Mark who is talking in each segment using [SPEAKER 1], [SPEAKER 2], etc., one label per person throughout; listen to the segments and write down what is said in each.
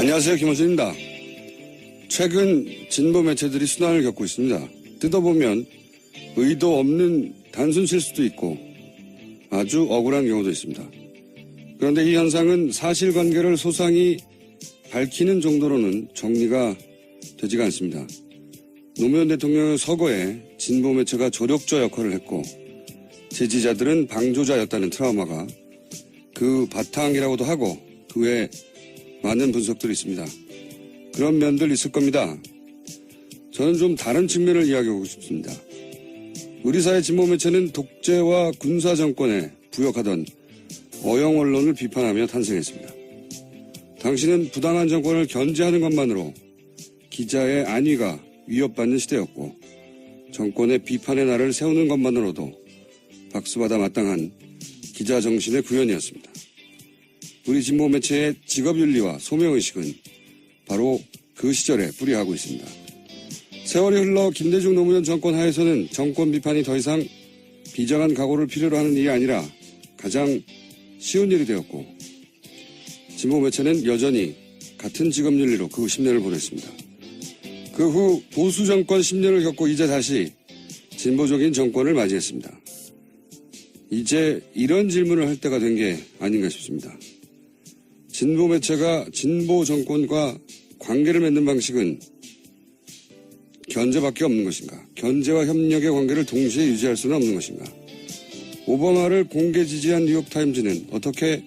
[SPEAKER 1] 안녕하세요. 김원준입니다. 최근 진보 매체들이 순환을 겪고 있습니다. 뜯어보면 의도 없는 단순 실수도 있고 아주 억울한 경우도 있습니다. 그런데 이 현상은 사실관계를 소상히 밝히는 정도로는 정리가 되지가 않습니다. 노무현 대통령의 서거에 진보 매체가 조력자 역할을 했고 지지자들은 방조자였다는 트라우마가 그 바탕이라고도 하고 그 외에 많은 분석들이 있습니다. 그런 면들 있을 겁니다. 저는 좀 다른 측면을 이야기하고 싶습니다. 우리 사회 진보 매체는 독재와 군사 정권에 부역하던 어용 언론을 비판하며 탄생했습니다. 당시는 부당한 정권을 견제하는 것만으로 기자의 안위가 위협받는 시대였고 정권의 비판의 날을 세우는 것만으로도 박수받아 마땅한 기자 정신의 구현이었습니다. 우리 진보 매체의 직업윤리와 소명의식은 바로 그 시절에 뿌리하고 있습니다. 세월이 흘러 김대중 노무현 정권 하에서는 정권 비판이 더 이상 비장한 각오를 필요로 하는 일이 아니라 가장 쉬운 일이 되었고 진보 매체는 여전히 같은 직업윤리로 그 10년을 보냈습니다. 그 후 보수 정권 10년을 겪고 이제 다시 진보적인 정권을 맞이했습니다. 이제 이런 질문을 할 때가 된 게 아닌가 싶습니다. 진보 매체가 진보 정권과 관계를 맺는 방식은 견제밖에 없는 것인가? 견제와 협력의 관계를 동시에 유지할 수는 없는 것인가? 오바마를 공개 지지한 뉴욕타임즈는 어떻게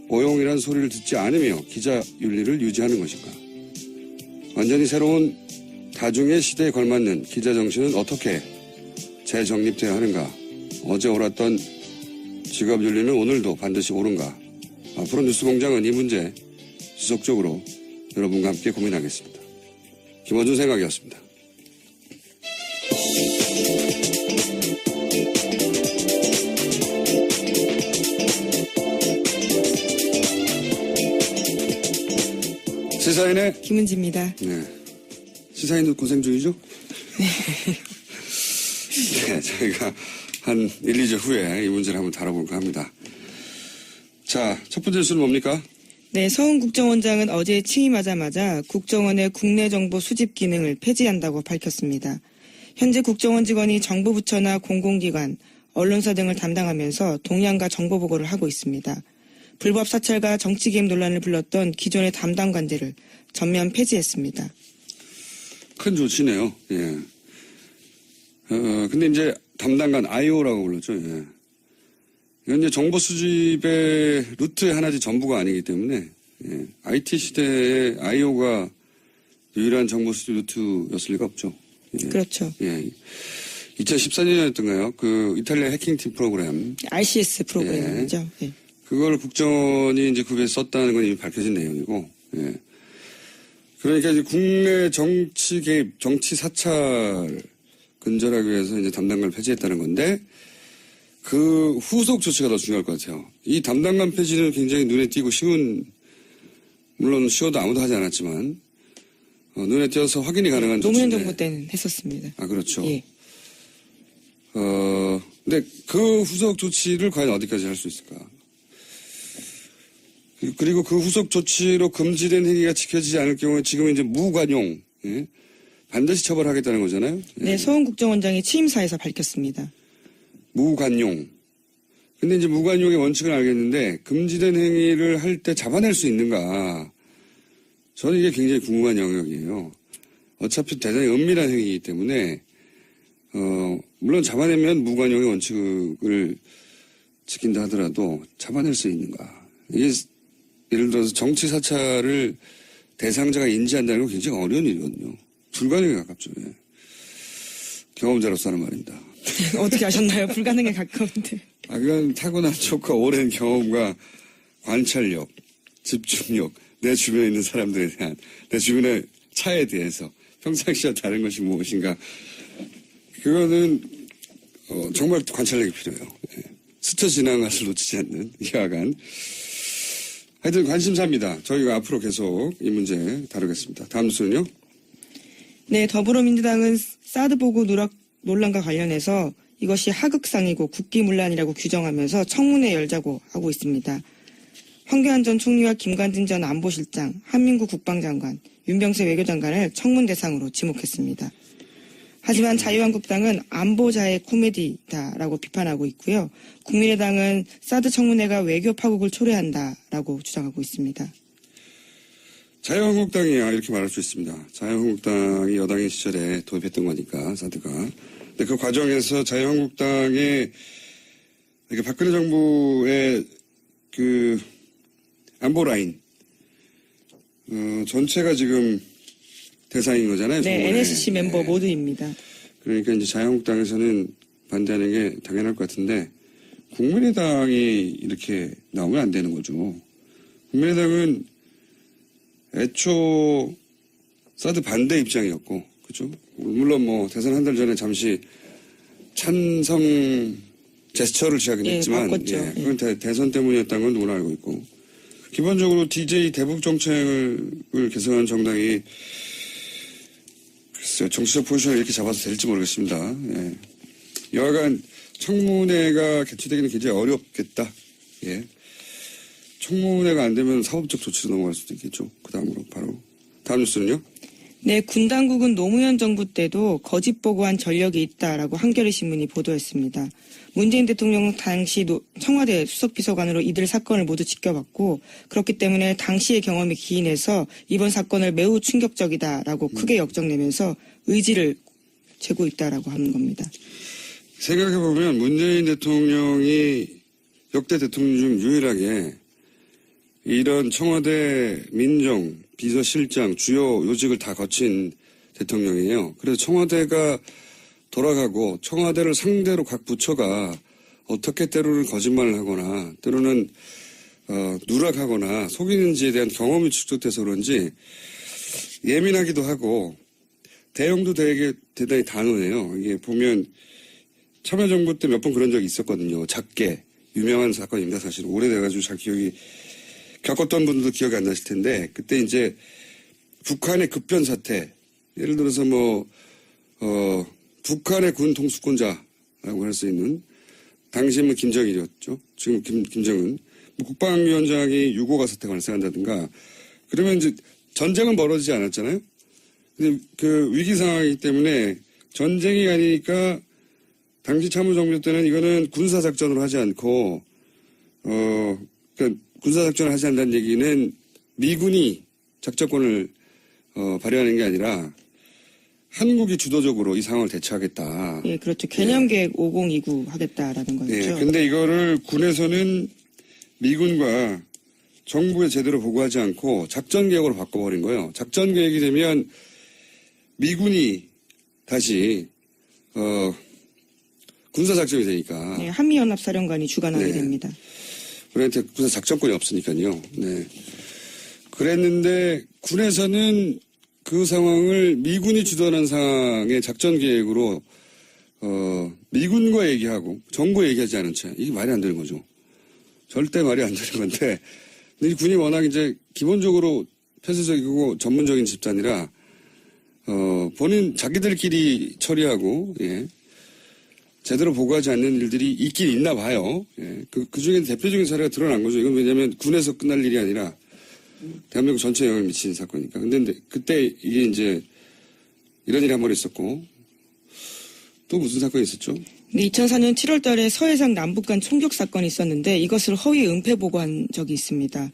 [SPEAKER 1] 어용이란 소리를 듣지 않으며 기자 윤리를 유지하는 것인가? 완전히 새로운 다중의 시대에 걸맞는 기자 정신은 어떻게 재정립되어야 하는가? 어제 옳았던 직업 윤리는 오늘도 반드시 옳은가? 앞으로 뉴스공장은 이 문제 지속적으로 여러분과 함께 고민하겠습니다. 김원준 생각이었습니다. 시사인의
[SPEAKER 2] 김은지입니다.
[SPEAKER 1] 네. 시사인도 고생 중이죠? 네, 저희가 한 1, 2주 후에 이 문제를 한번 다뤄볼까 합니다. 자, 첫 번째 뉴스는 뭡니까?
[SPEAKER 2] 네, 서훈 국정원장은 어제 취임하자마자 국정원의 국내 정보 수집 기능을 폐지한다고 밝혔습니다. 현재 국정원 직원이 정부 부처나 공공기관, 언론사 등을 담당하면서 동향과 정보 보고를 하고 있습니다. 불법 사찰과 정치 개입 논란을 불렀던 기존의 담당 관제를 전면 폐지했습니다.
[SPEAKER 1] 큰 조치네요. 예. 근데 이제 담당관 IO라고 불렀죠. 예. 이건 이제 정보 수집의 루트의 하나지 전부가 아니기 때문에, 예. IT 시대에 IO가 유일한 정보 수집 루트였을 리가 없죠. 예.
[SPEAKER 2] 그렇죠.
[SPEAKER 1] 예. 2014년이었던가요? 그 이탈리아 해킹팀 프로그램.
[SPEAKER 2] RCS 프로그램이죠. 예.
[SPEAKER 1] 그걸 국정원이 이제 그 위에 썼다는 건 이미 밝혀진 내용이고, 예. 그러니까 이제 국내 정치 개입, 정치 사찰 근절하기 위해서 이제 담당관을 폐지했다는 건데, 그 후속 조치가 더 중요할 것 같아요. 이 담당관 폐지는 굉장히 눈에 띄고 쉬운, 물론 쉬워도 아무도 하지 않았지만, 눈에 띄어서 확인이 가능한 조치인데.
[SPEAKER 2] 노무현 정부 때는 했었습니다.
[SPEAKER 1] 아, 그렇죠.
[SPEAKER 2] 예.
[SPEAKER 1] 근데 그 후속 조치를 과연 어디까지 할 수 있을까? 그리고 그 후속 조치로 금지된 행위가 지켜지지 않을 경우에 지금 이제 무관용, 예? 반드시 처벌하겠다는 거잖아요. 예.
[SPEAKER 2] 네, 서훈 국정원장이 취임사에서 밝혔습니다.
[SPEAKER 1] 무관용. 근데 이제 무관용의 원칙을 알겠는데 금지된 행위를 할 때 잡아낼 수 있는가? 저는 이게 굉장히 궁금한 영역이에요. 어차피 대단히 은밀한 행위이기 때문에 물론 잡아내면 무관용의 원칙을 지킨다 하더라도 잡아낼 수 있는가? 이게 예를 들어서 정치 사찰을 대상자가 인지한다는 건 굉장히 어려운 일이거든요. 불가능에 가깝죠. 예. 경험자로서 하는 말입니다.
[SPEAKER 2] 어떻게 아셨나요? 불가능에 가까운데.
[SPEAKER 1] 그건 타고난 촉과 오랜 경험과 관찰력, 집중력, 내 주변에 있는 사람들에 대한, 내 주변의 차에 대해서 평상시와 다른 것이 무엇인가. 그거는 정말 관찰력이 필요해요. 예. 스쳐 지나간 것을 놓치지 않는 이하간. 하여튼 관심사입니다. 저희가 앞으로 계속 이 문제 다루겠습니다. 다음 뉴스는요?
[SPEAKER 2] 네, 더불어민주당은 사드 보고 누락 논란과 관련해서 이것이 하극상이고 국기문란이라고 규정하면서 청문회 열자고 하고 있습니다. 황교안 전 총리와 김관진 전 안보실장, 한민구 국방장관, 윤병세 외교장관을 청문 대상으로 지목했습니다. 하지만 자유한국당은 안보자의 코미디다라고 비판하고 있고요. 국민의당은 사드 청문회가 외교 파국을 초래한다라고 주장하고 있습니다.
[SPEAKER 1] 자유한국당이야 이렇게 말할 수 있습니다. 자유한국당이 여당의 시절에 도입했던 거니까 사드가. 근데 그 과정에서 자유한국당의 이렇게 박근혜 정부의 그 안보 라인 전체가 지금 대상인 거잖아요.
[SPEAKER 2] 네,
[SPEAKER 1] 정부에.
[SPEAKER 2] NSC 멤버
[SPEAKER 1] 네.
[SPEAKER 2] 모두입니다.
[SPEAKER 1] 그러니까 이제 자유한국당에서는 반대하는 게 당연할 것 같은데 국민의당이 이렇게 나오면 안 되는 거죠. 국민의당은 애초 사드 반대 입장이었고, 그죠? 물론 뭐 대선 한 달 전에 잠시 찬성 제스처를 취하긴 했지만,
[SPEAKER 2] 바꿨죠.
[SPEAKER 1] 그건 대선 때문이었다는 건 누구나 알고 있고, 기본적으로 DJ 대북 정책을 개선한 정당이 글쎄요, 정치적 포지션을 이렇게 잡아서 될지 모르겠습니다. 예. 여하간 청문회가 개최되기는 굉장히 어렵겠다. 예. 청문회가 안 되면 사법적 조치로 넘어갈 수도 있겠죠. 그 다음으로 바로. 다음 뉴스는요?
[SPEAKER 2] 네, 군 당국은 노무현 정부 때도 거짓 보고한 전력이 있다라고 한겨레 신문이 보도했습니다. 문재인 대통령은 당시 청와대 수석비서관으로 이들 사건을 모두 지켜봤고 그렇기 때문에 당시의 경험이 기인해서 이번 사건을 매우 충격적이다라고 크게 역정내면서 의지를 재고 있다라고 하는 겁니다.
[SPEAKER 1] 생각해보면 문재인 대통령이 역대 대통령 중 유일하게 이런 청와대 민정, 비서실장, 주요 요직을 다 거친 대통령이에요. 그래서 청와대가 돌아가고 청와대를 상대로 각 부처가 어떻게 때로는 거짓말을 하거나 때로는 누락하거나 속이는지에 대한 경험이 축적돼서 그런지 예민하기도 하고 대응도 되게 대단히 단호해요. 이게 보면 참여정부 때 몇 번 그런 적이 있었거든요. 작게 유명한 사건입니다. 사실 오래돼가지고 잘 기억이 겪었던 분들도 기억이 안 나실 텐데 그때 이제 북한의 급변 사태 예를 들어서 북한의 군 통수권자라고 할 수 있는 당시는 김정일이었죠. 지금 김정은 국방위원장이 유고가 사태가 발생한다든가 그러면 이제 전쟁은 벌어지지 않았잖아요. 근데 그 위기 상황이기 때문에 전쟁이 아니니까 당시 참모정부 때는 이거는 군사작전으로 하지 않고 그러니까 군사작전을 하지 않는다는 얘기는 미군이 작전권을 발휘하는 게 아니라 한국이 주도적으로 이 상황을 대처하겠다.
[SPEAKER 2] 예, 그렇죠. 개념계획 5029 하겠다라는 거죠.
[SPEAKER 1] 예, 근데 이거를 군에서는 미군과 정부에 제대로 보고하지 않고 작전계획으로 바꿔버린 거예요. 작전계획이 되면 미군이 다시 군사작전이 되니까.
[SPEAKER 2] 네, 한미연합사령관이 주관하게 됩니다.
[SPEAKER 1] 우리한테 군사 작전권이 없으니까요. 네. 그랬는데 군에서는 그 상황을 미군이 주도하는 상황의 작전 계획으로 미군과 얘기하고 정부에 얘기하지 않은 채 이게 말이 안 되는 거죠. 절대 말이 안 되는 건데 근데 이 군이 워낙 이제 기본적으로 폐쇄적이고 전문적인 집단이라 본인 자기들끼리 처리하고 예. 제대로 보고하지 않는 일들이 있긴 있나 봐요. 예. 그 중에 대표적인 사례가 드러난 거죠. 이건 왜냐하면 군에서 끝날 일이 아니라 대한민국 전체에 영향을 미치는 사건이니까. 근데 그때 이게 이제 이런 일이 한 번 있었고 또 무슨 사건이 있었죠?
[SPEAKER 2] 네, 2004년 7월 달에 서해상 남북 간 총격 사건이 있었는데 이것을 허위 은폐 보고한 적이 있습니다.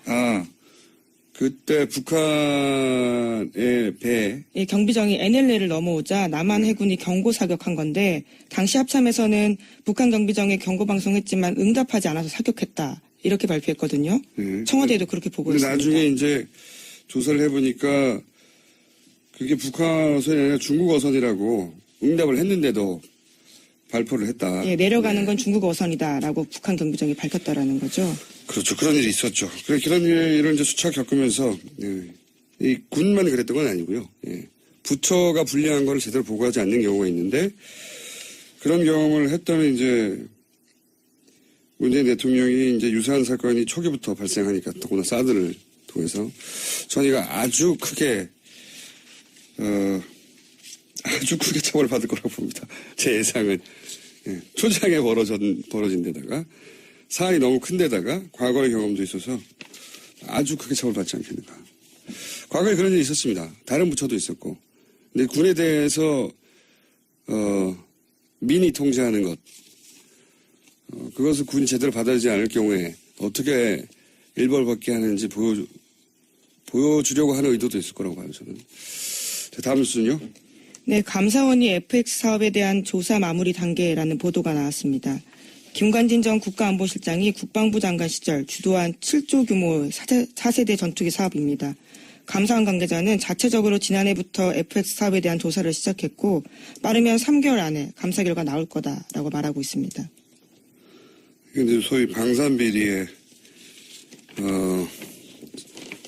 [SPEAKER 1] 그때 북한의 배.
[SPEAKER 2] 예, 경비정이 NLL을 넘어오자 남한 해군이 경고 사격한 건데 당시 합참에서는 북한 경비정에 경고 방송했지만 응답하지 않아서 사격했다. 이렇게 발표했거든요.
[SPEAKER 1] 네.
[SPEAKER 2] 청와대에도 그렇게 보고했습니다.
[SPEAKER 1] 근데 나중에 이제 조사를 해보니까 그게 북한 어선이 아니라 중국 어선이라고 응답을 했는데도 발표를 했다.
[SPEAKER 2] 예, 내려가는 건 중국 어선이다라고 북한 경비정이 밝혔다라는 거죠.
[SPEAKER 1] 그렇죠. 그런 일이 있었죠. 그런 일을 이제 수차 겪으면서 이 군만 그랬던 건 아니고요. 예. 부처가 불리한 걸 제대로 보고하지 않는 경우가 있는데 그런 경험을 했던 이제 문재인 대통령이 이제 유사한 사건이 초기부터 발생하니까 더구나 사드를 통해서 전이가 아주 크게 처벌을 받을 거라고 봅니다. 제 예상은 초장에 벌어진 데다가 사안이 너무 큰 데다가 과거의 경험도 있어서 아주 크게 처벌받지 않겠는가. 과거에 그런 일이 있었습니다. 다른 부처도 있었고. 근데 군에 대해서 민이 통제하는 것, 그것을 군이 제대로 받아들이지 않을 경우에 어떻게 일벌받게 하는지 보여주려고 하는 의도도 있을 거라고 봐요, 저는. 다음 뉴스는요?
[SPEAKER 2] 네, 감사원이 FX 사업에 대한 조사 마무리 단계라는 보도가 나왔습니다. 김관진 전 국가안보실장이 국방부 장관 시절 주도한 7조 규모의 4세대 전투기 사업입니다. 감사원 관계자는 자체적으로 지난해부터 FX 사업에 대한 조사를 시작했고 빠르면 3개월 안에 감사 결과 나올 거다라고 말하고 있습니다.
[SPEAKER 1] 이게 소위 방산비리의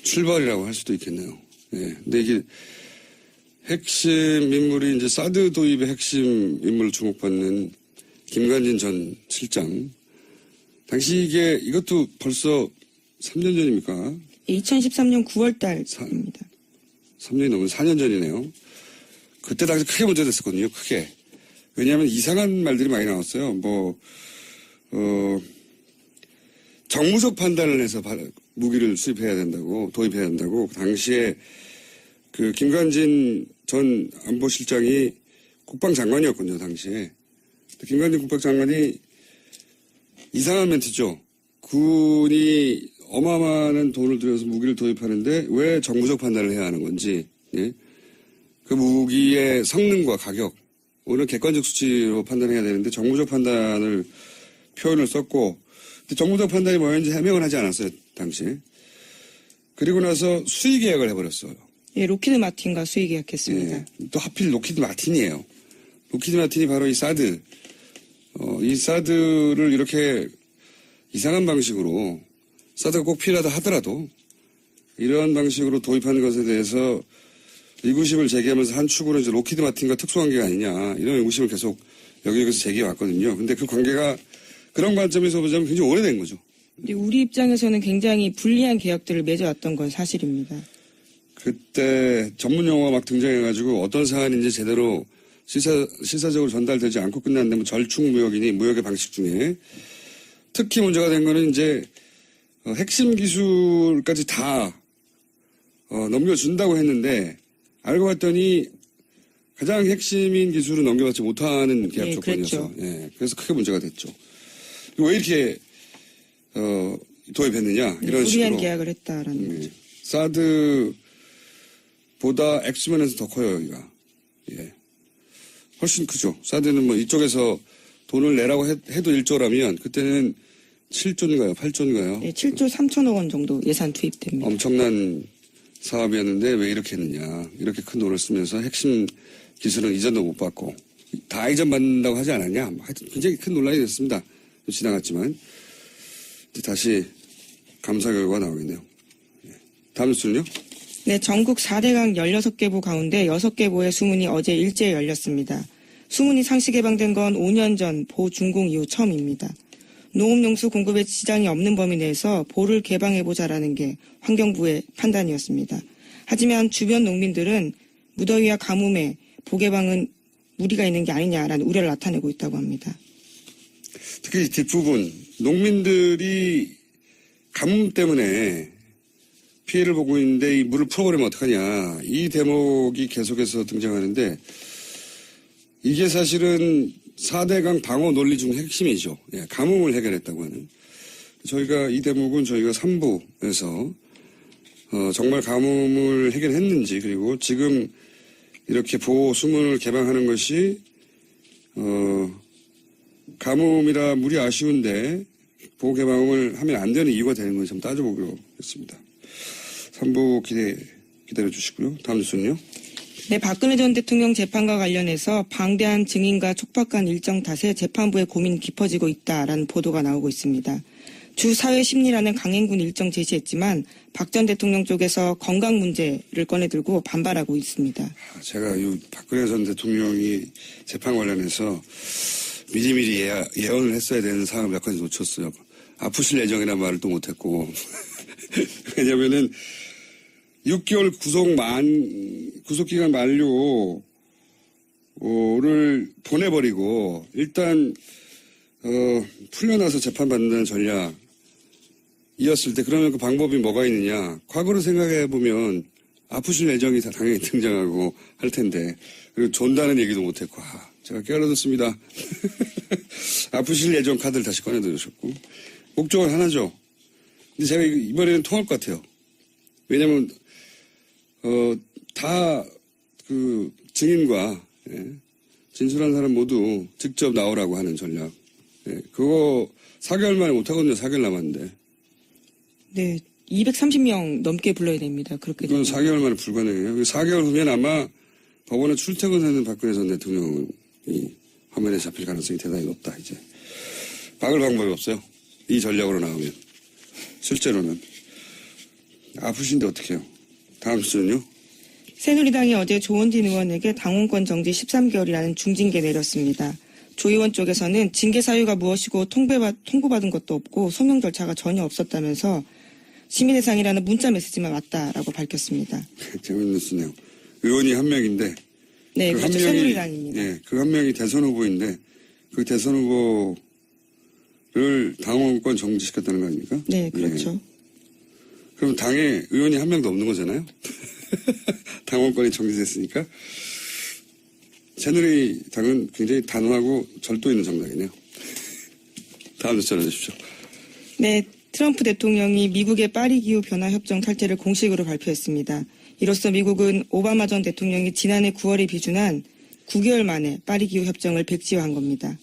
[SPEAKER 1] 출발이라고 할 수도 있겠네요. 예. 근데 이게 핵심 인물이 이제 사드 도입의 핵심 인물로 주목받는 김관진 전 실장. 당시 이것도 벌써 3년 전입니까?
[SPEAKER 2] 2013년 9월 달입니다.
[SPEAKER 1] 3년이 넘은 4년 전이네요. 그때 당시 크게 문제됐었거든요. 크게. 왜냐하면 이상한 말들이 많이 나왔어요. 정무적 판단을 해서 무기를 수입해야 된다고, 도입해야 된다고. 당시에 그 김관진 전 안보실장이 국방장관이었거든요, 당시에. 김관진 국방장관이 이상한 멘트죠. 군이 어마어마한 돈을 들여서 무기를 도입하는데 왜 정무적 판단을 해야 하는 건지, 예? 그 무기의 성능과 가격, 오늘 객관적 수치로 판단해야 되는데 정무적 판단을 표현을 썼고, 정무적 판단이 뭐였는지 해명을 하지 않았어요, 당시에. 그리고 나서 수의 계약을 해버렸어요.
[SPEAKER 2] 예, 로키드 마틴과 수의 계약했습니다.
[SPEAKER 1] 예, 또 하필 로키드 마틴이에요. 로키드 마틴이 바로 이 사드, 이 사드를 이렇게 이상한 방식으로 사드가 꼭 필요하다 하더라도 이러한 방식으로 도입한 것에 대해서 의구심을 제기하면서 한 축으로 이제 로키드 마틴과 특수관계가 아니냐 이런 의구심을 계속 여기저기서 제기해 왔거든요. 근데 그 관계가 그런 관점에서 보자면 굉장히 오래된 거죠.
[SPEAKER 2] 근데 우리 입장에서는 굉장히 불리한 계약들을 맺어왔던 건 사실입니다.
[SPEAKER 1] 그때 전문 용어가 막 등장해가지고 어떤 사안인지 제대로 실사적으로 전달되지 않고 끝났는데 뭐 절충무역이니 무역의 방식 중에 특히 문제가 된 거는 이제 핵심 기술까지 다 넘겨준다고 했는데 알고 봤더니 가장 핵심인 기술은 넘겨받지 못하는 계약
[SPEAKER 2] 예,
[SPEAKER 1] 조건이어서
[SPEAKER 2] 그랬죠.
[SPEAKER 1] 예, 그래서 크게 문제가 됐죠. 왜 이렇게 도입했느냐 이런
[SPEAKER 2] 불리한
[SPEAKER 1] 식으로
[SPEAKER 2] 계약을 했다라는 거죠.
[SPEAKER 1] 사드보다 엑스면에서 더 커요 여기가. 예. 훨씬 크죠. 사드는 뭐 이쪽에서 돈을 내라고 해도 1조라면 그때는 7조인가요? 8조인가요?
[SPEAKER 2] 예, 7조 3천억 원 정도 예산 투입됩니다.
[SPEAKER 1] 엄청난 사업이었는데 왜 이렇게 했느냐. 이렇게 큰 돈을 쓰면서 핵심 기술은 이전도 못 받고 다 이전받는다고 하지 않았냐. 하여튼 굉장히 큰 논란이 됐습니다. 지나갔지만 다시 감사 결과가 나오겠네요. 다음 뉴스는요?
[SPEAKER 2] 네, 전국 4대강 16개 보 가운데 6개 보의 수문이 어제 일제에 열렸습니다. 수문이 상시 개방된 건 5년 전 보 준공 이후 처음입니다. 농업용수 공급에 지장이 없는 범위 내에서 보를 개방해보자라는 게 환경부의 판단이었습니다. 하지만 주변 농민들은 무더위와 가뭄에 보 개방은 무리가 있는 게 아니냐라는 우려를 나타내고 있다고 합니다.
[SPEAKER 1] 특히 뒷부분 농민들이 가뭄 때문에 피해를 보고 있는데 이 물을 풀어버리면 어떡하냐. 이 대목이 계속해서 등장하는데 이게 사실은 4대강 방어 논리 중 핵심이죠. 예, 가뭄을 해결했다고 하는. 저희가 이 대목은 저희가 3부에서 정말 가뭄을 해결했는지 그리고 지금 이렇게 보호 수문을 개방하는 것이 가뭄이라 물이 아쉬운데 보호 개방을 하면 안 되는 이유가 되는 건지 한번 따져보기로 했습니다. 3부 기다려 주시고요. 다음 뉴스는요.
[SPEAKER 2] 네, 박근혜 전 대통령 재판과 관련해서 방대한 증인과 촉박한 일정 탓에 재판부의 고민이 깊어지고 있다라는 보도가 나오고 있습니다. 주 사회 심리라는 강행군 일정 제시했지만 박 전 대통령 쪽에서 건강 문제를 꺼내들고 반발하고 있습니다.
[SPEAKER 1] 제가 이 박근혜 전 대통령이 재판 관련해서 미리미리 예언을 했어야 되는 상황을 몇 가지 놓쳤어요. 아프실 예정이라는 말을 또 못했고 왜냐면은 6개월 구속기간 만료를 보내버리고 일단 풀려나서 재판받는 전략 이었을 때 그러면 그 방법이 뭐가 있느냐. 과거로 생각해 보면 아프실 예정이 다 당연히 등장하고 할 텐데 그리고 존다는 얘기도 못했고 제가 깨알어듣습니다. 아프실 예정 카드를 다시 꺼내들으셨고 목적은 하나죠. 근데 제가 이번에는 통할 것 같아요. 왜냐하면 다 그 증인과 진술한 사람 모두 직접 나오라고 하는 전략. 그거 4개월 만에 못하거든요. 4개월 남았는데.
[SPEAKER 2] 네, 230명 넘게 불러야 됩니다. 그렇게
[SPEAKER 1] 그건
[SPEAKER 2] 되면.
[SPEAKER 1] 4개월 만에 불가능해요. 4개월 후면 아마 법원에 출퇴근하는 박근혜 전 대통령이 화면에 잡힐 가능성이 대단히 높다. 이제 막을 방법이 없어요. 이 전략으로 나오면. 실제로는. 아프신데 어떻게 해요? 다음 주는요?
[SPEAKER 2] 새누리당이 어제 조원진 의원에게 당원권 정지 13개월이라는 중징계 내렸습니다. 조 의원 쪽에서는 징계 사유가 무엇이고 통보받은 것도 없고 소명 절차가 전혀 없었다면서 심의 대상이라는 문자 메시지만 왔다라고 밝혔습니다.
[SPEAKER 1] 재밌는 뉴스네요. 의원이 한 명인데.
[SPEAKER 2] 네,
[SPEAKER 1] 그
[SPEAKER 2] 그렇죠. 새누리당입니다.
[SPEAKER 1] 예, 그 한 명이 대선 후보인데 그 대선 후보를 당원권 정지시켰다는 거 아닙니까?
[SPEAKER 2] 네, 그렇죠.
[SPEAKER 1] 예. 그럼 당에 의원이 한 명도 없는 거잖아요? 당원권이 정지됐으니까. 새누리당은 굉장히 단호하고 절도 있는 정당이네요. 다음 뉴스 전해주십시오.
[SPEAKER 2] 네, 트럼프 대통령이 미국의 파리 기후 변화 협정 탈퇴를 공식으로 발표했습니다. 이로써 미국은 오바마 전 대통령이 지난해 9월에 비준한 9개월 만에 파리 기후 협정을 백지화한 겁니다.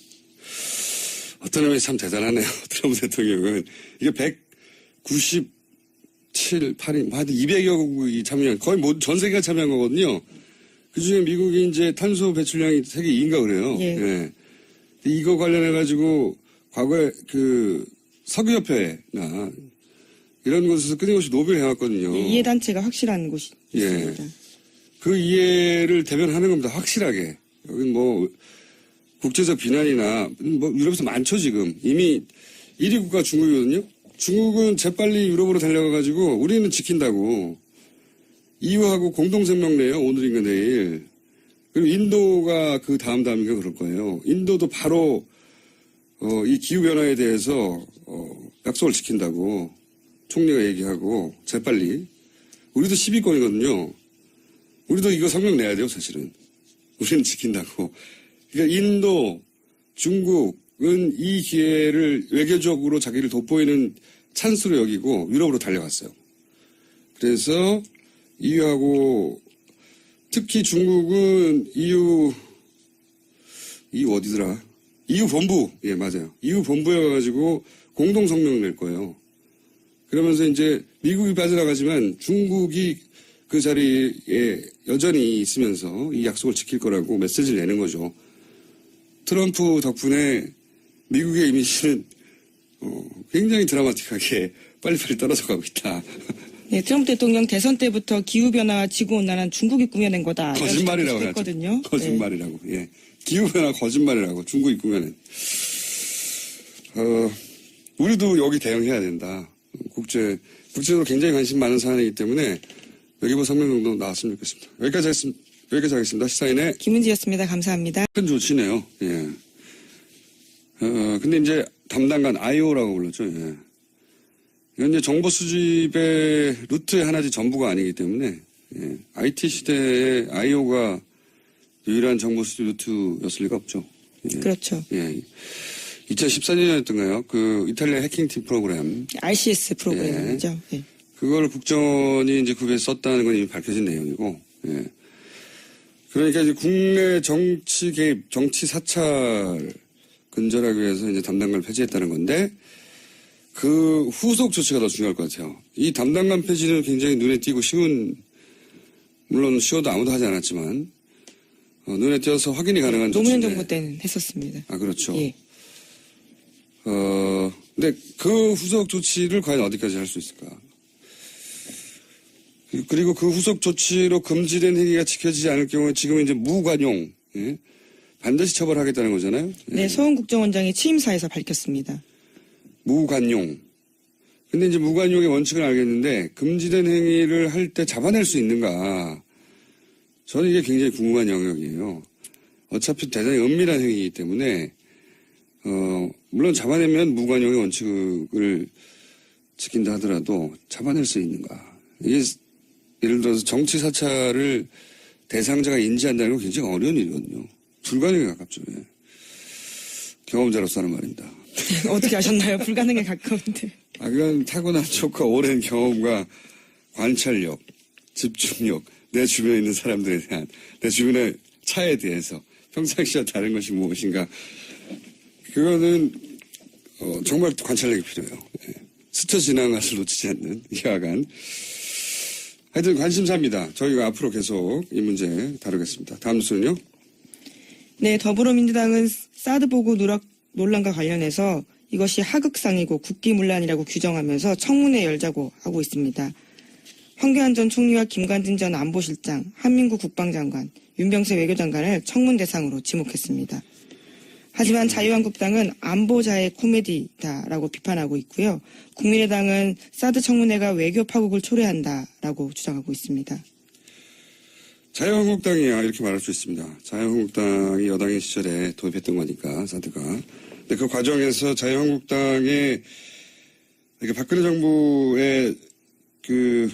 [SPEAKER 1] 어떤 의미에서 참 대단하네요. 트럼프 대통령은. 이게 197, 8인, 하여튼 200여 국이 참여한, 거의 전 세계가 참여한 거거든요. 그 중에 미국이 이제 탄소 배출량이 세계 2인가 그래요.
[SPEAKER 2] 예.
[SPEAKER 1] 예. 이거 관련해가지고 과거에 그 석유협회나 이런 곳에서 끊임없이 로비를 해왔거든요.
[SPEAKER 2] 예, 이해단체가 확실한 곳이
[SPEAKER 1] 예.
[SPEAKER 2] 있습니다.
[SPEAKER 1] 그 이해를 대변하는 겁니다. 확실하게. 여기 뭐 국제적 비난이나 뭐 유럽에서 많죠 지금. 이미 1위 국가 중국이거든요. 중국은 재빨리 유럽으로 달려가가지고 우리는 지킨다고. EU하고 공동성명 내요. 오늘인가 내일. 그리고 인도가 그 다음인가 그럴 거예요. 인도도 바로 이 기후변화에 대해서 약속을 지킨다고 총리가 얘기하고 재빨리. 우리도 10위권이거든요. 우리도 이거 성명 내야 돼요 사실은. 우리는 지킨다고. 그러니까 인도, 중국은 이 기회를 외교적으로 자기를 돋보이는 찬스로 여기고 유럽으로 달려갔어요. 그래서 EU하고 특히 중국은 EU 어디더라? EU 본부, 예 맞아요. EU 본부에 가가지고 공동 성명을 낼 거예요. 그러면서 이제 미국이 빠져나가지만 중국이 그 자리에 여전히 있으면서 이 약속을 지킬 거라고 메시지를 내는 거죠. 트럼프 덕분에 미국의 이미지는 굉장히 드라마틱하게 빨리빨리 떨어져 가고 있다.
[SPEAKER 2] 네, 트럼프 대통령 대선 때부터 기후변화와 지구온난화는 중국이 꾸며낸 거다.
[SPEAKER 1] 거짓말이라고
[SPEAKER 2] 했거든요.
[SPEAKER 1] 거짓말이라고. 네. 예. 기후변화 거짓말이라고 중국이 꾸며낸. 우리도 여기 대응해야 된다. 국제적으로 굉장히 관심 많은 사안이기 때문에 여기 뭐 성명 정도 나왔으면 좋겠습니다. 여기까지 하겠습니다. 시사인의
[SPEAKER 2] 김은지였습니다. 감사합니다.
[SPEAKER 1] 큰 조치네요. 예. 근데 이제 담당관 IO라고 불렀죠. 예. 이건 이제 정보 수집의 루트의 하나지 전부가 아니기 때문에, 예. IT 시대에 IO가 유일한 정보 수집 루트였을 리가 없죠. 예.
[SPEAKER 2] 그렇죠.
[SPEAKER 1] 예. 2014년이었던가요? 그 이탈리아 해킹팀 프로그램.
[SPEAKER 2] RCS 프로그램이죠. 예.
[SPEAKER 1] 그걸 국정원이 이제 구비해서 썼다는 건 이미 밝혀진 내용이고, 예. 그러니까 이제 국내 정치 개입, 정치 사찰 근절하기 위해서 이제 담당관을 폐지했다는 건데, 그 후속 조치가 더 중요할 것 같아요. 이 담당관 폐지는 굉장히 눈에 띄고 물론 쉬워도 아무도 하지 않았지만, 눈에 띄어서 확인이 가능한
[SPEAKER 2] 노무현
[SPEAKER 1] 조치인데.
[SPEAKER 2] 정부 때는 했었습니다.
[SPEAKER 1] 아, 그렇죠.
[SPEAKER 2] 예.
[SPEAKER 1] 근데 그 후속 조치를 과연 어디까지 할 수 있을까? 그리고 그 후속 조치로 금지된 행위가 지켜지지 않을 경우에 지금 이제 무관용, 예? 반드시 처벌하겠다는 거잖아요. 예.
[SPEAKER 2] 네, 서훈 국정원장이 취임사에서 밝혔습니다.
[SPEAKER 1] 무관용. 근데 이제 무관용의 원칙을 알겠는데 금지된 행위를 할 때 잡아낼 수 있는가? 저는 이게 굉장히 궁금한 영역이에요. 어차피 대단히 은밀한 행위이기 때문에 물론 잡아내면 무관용의 원칙을 지킨다 하더라도 잡아낼 수 있는가. 이게 예를 들어서 정치 사찰을 대상자가 인지한다는 건 굉장히 어려운 일이거든요. 불가능에 가깝죠. 예. 경험자로서 하는 말입니다.
[SPEAKER 2] 어떻게 아셨나요? 불가능에 가까운데.
[SPEAKER 1] 그건 타고난 촉과 오랜 경험과 관찰력, 집중력, 내 주변에 있는 사람들에 대한, 내 주변의 차에 대해서 평상시와 다른 것이 무엇인가. 그거는 정말 관찰력이 필요해요. 예. 스쳐 지나간 것을 놓치지 않는 이하간. 하여튼 관심사입니다. 저희가 앞으로 계속 이 문제 다루겠습니다. 다음 뉴스는요.
[SPEAKER 2] 네, 더불어민주당은 사드 보고 누락 논란과 관련해서 이것이 하극상이고 국기문란이라고 규정하면서 청문회 열자고 하고 있습니다. 황교안 전 총리와 김관진 전 안보실장, 한민구 국방장관, 윤병세 외교장관을 청문 대상으로 지목했습니다. 하지만 자유한국당은 안보자의 코미디다라고 비판하고 있고요. 국민의당은 사드 청문회가 외교 파국을 초래한다라고 주장하고 있습니다.
[SPEAKER 1] 자유한국당이야 이렇게 말할 수 있습니다. 자유한국당이 여당의 시절에 도입했던 거니까 사드가. 근데 그 과정에서 자유한국당의 이렇게 박근혜 정부의 그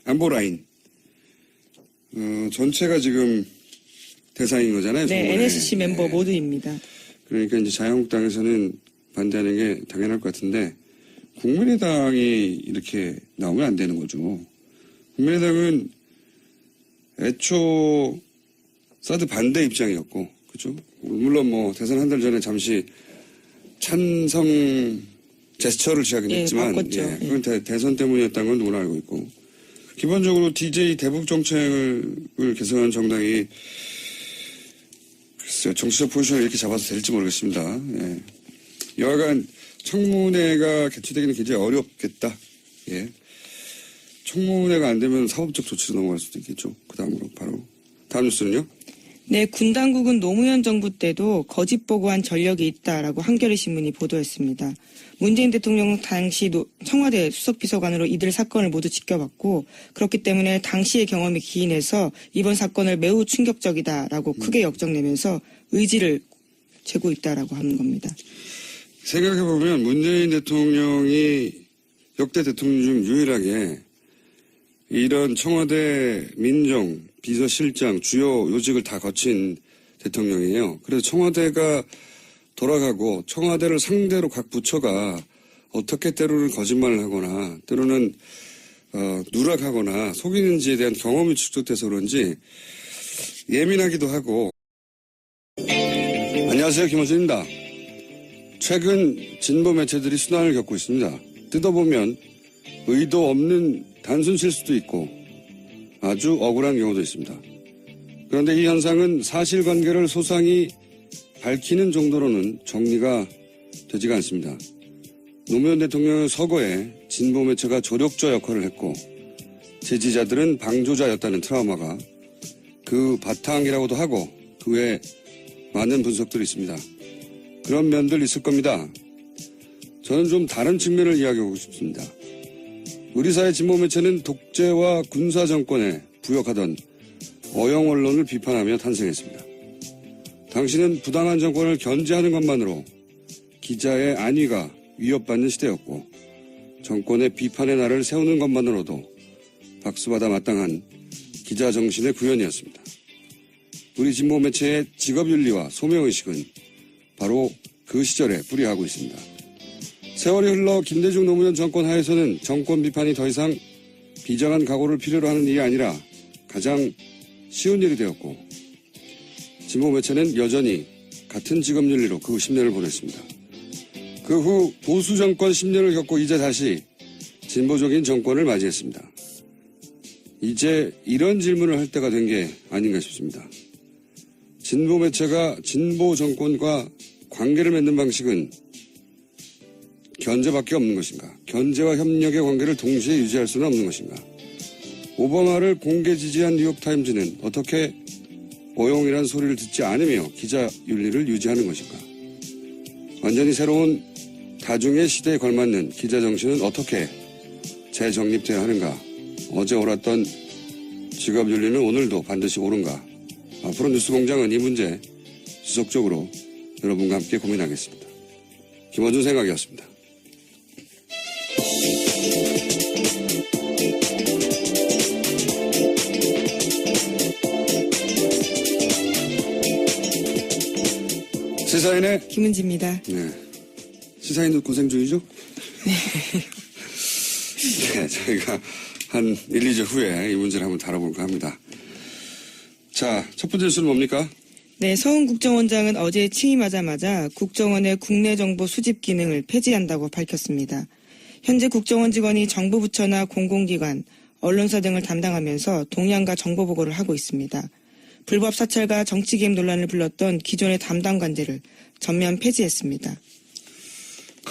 [SPEAKER 1] 안보 라인 전체가 지금 대상인 거잖아요.
[SPEAKER 2] 네,
[SPEAKER 1] 정부에.
[SPEAKER 2] NSC 멤버 모두입니다.
[SPEAKER 1] 그러니까 이제 자유한국당에서는 반대하는 게 당연할 것 같은데 국민의당이 이렇게 나오면 안 되는 거죠. 국민의당은 애초 사드 반대 입장이었고, 그죠? 물론 뭐 대선 한 달 전에 잠시 찬성 제스처를 취하긴 했지만,
[SPEAKER 2] 바꿨죠.
[SPEAKER 1] 그건 대선 때문이었다는 건 누구나 알고 있고, 기본적으로 DJ 대북 정책을 개선하는 정당이 글쎄요, 정치적 포지션을 이렇게 잡아서 될지 모르겠습니다. 예. 여하간 청문회가 개최되기는 굉장히 어렵겠다. 예. 청문회가 안 되면 사법적 조치로 넘어갈 수도 있겠죠. 그 다음으로 바로. 다음 뉴스는요?
[SPEAKER 2] 네, 군 당국은 노무현 정부 때도 거짓 보고한 전력이 있다라고 한겨레 신문이 보도했습니다. 문재인 대통령 당시 청와대 수석비서관으로 이들 사건을 모두 지켜봤고 그렇기 때문에 당시의 경험이 기인해서 이번 사건을 매우 충격적이다라고 크게 역정내면서 의지를 재고 있다라고 하는 겁니다.
[SPEAKER 1] 생각해보면 문재인 대통령이 역대 대통령 중 유일하게 이런 청와대 민정, 비서실장, 주요 요직을 다 거친 대통령이에요. 그래서 청와대가 돌아가고 청와대를 상대로 각 부처가 어떻게 때로는 거짓말을 하거나 때로는 누락하거나 속이는지에 대한 경험이 축적돼서 그런지 예민하기도 하고. 안녕하세요. 김원준입니다. 최근 진보 매체들이 순환을 겪고 있습니다. 뜯어보면 의도 없는 단순 실수도 있고 아주 억울한 경우도 있습니다. 그런데 이 현상은 사실관계를 소상히 밝히는 정도로는 정리가 되지가 않습니다. 노무현 대통령의 서거에 진보 매체가 조력자 역할을 했고 지지자들은 방조자였다는 트라우마가 그 바탕이라고도 하고 그 외에 많은 분석들이 있습니다. 그런 면들 있을 겁니다. 저는 좀 다른 측면을 이야기하고 싶습니다. 우리 사회 진보 매체는 독재와 군사 정권에 부역하던 어용 언론을 비판하며 탄생했습니다. 당시는 부당한 정권을 견제하는 것만으로 기자의 안위가 위협받는 시대였고 정권의 비판의 날을 세우는 것만으로도 박수받아 마땅한 기자 정신의 구현이었습니다. 우리 진보 매체의 직업윤리와 소명의식은 바로 그 시절에 뿌리하고 있습니다. 세월이 흘러 김대중 노무현 정권 하에서는 정권 비판이 더 이상 비장한 각오를 필요로 하는 일이 아니라 가장 쉬운 일이 되었고 진보 매체는 여전히 같은 직업윤리로 그 10년을 보냈습니다. 그 후 보수 정권 10년을 겪고 이제 다시 진보적인 정권을 맞이했습니다. 이제 이런 질문을 할 때가 된 게 아닌가 싶습니다. 진보 매체가 진보 정권과 관계를 맺는 방식은 견제밖에 없는 것인가? 견제와 협력의 관계를 동시에 유지할 수는 없는 것인가? 오바마를 공개 지지한 뉴욕타임즈는 어떻게 어용이란 소리를 듣지 않으며 기자 윤리를 유지하는 것인가? 완전히 새로운 다중의 시대에 걸맞는 기자 정신은 어떻게 재정립돼야 하는가? 어제 옳았던 직업 윤리는 오늘도 반드시 옳은가? 앞으로 뉴스공장은 이 문제 지속적으로 여러분과 함께 고민하겠습니다. 김원준 생각이었습니다. 시사인의
[SPEAKER 2] 김은지입니다.
[SPEAKER 1] 네. 시사인도 고생 중이죠? 네, 저희가 한 1, 2주 후에 이 문제를 한번 다뤄볼까 합니다. 자, 첫 번째 뉴스는 뭡니까?
[SPEAKER 2] 네, 서훈 국정원장은 어제 취임하자마자 국정원의 국내 정보 수집 기능을 폐지한다고 밝혔습니다. 현재 국정원 직원이 정부 부처나 공공기관, 언론사 등을 담당하면서 동향과 정보 보고를 하고 있습니다. 불법 사찰과 정치 개입 논란을 불렀던 기존의 담당 관제를 전면 폐지했습니다.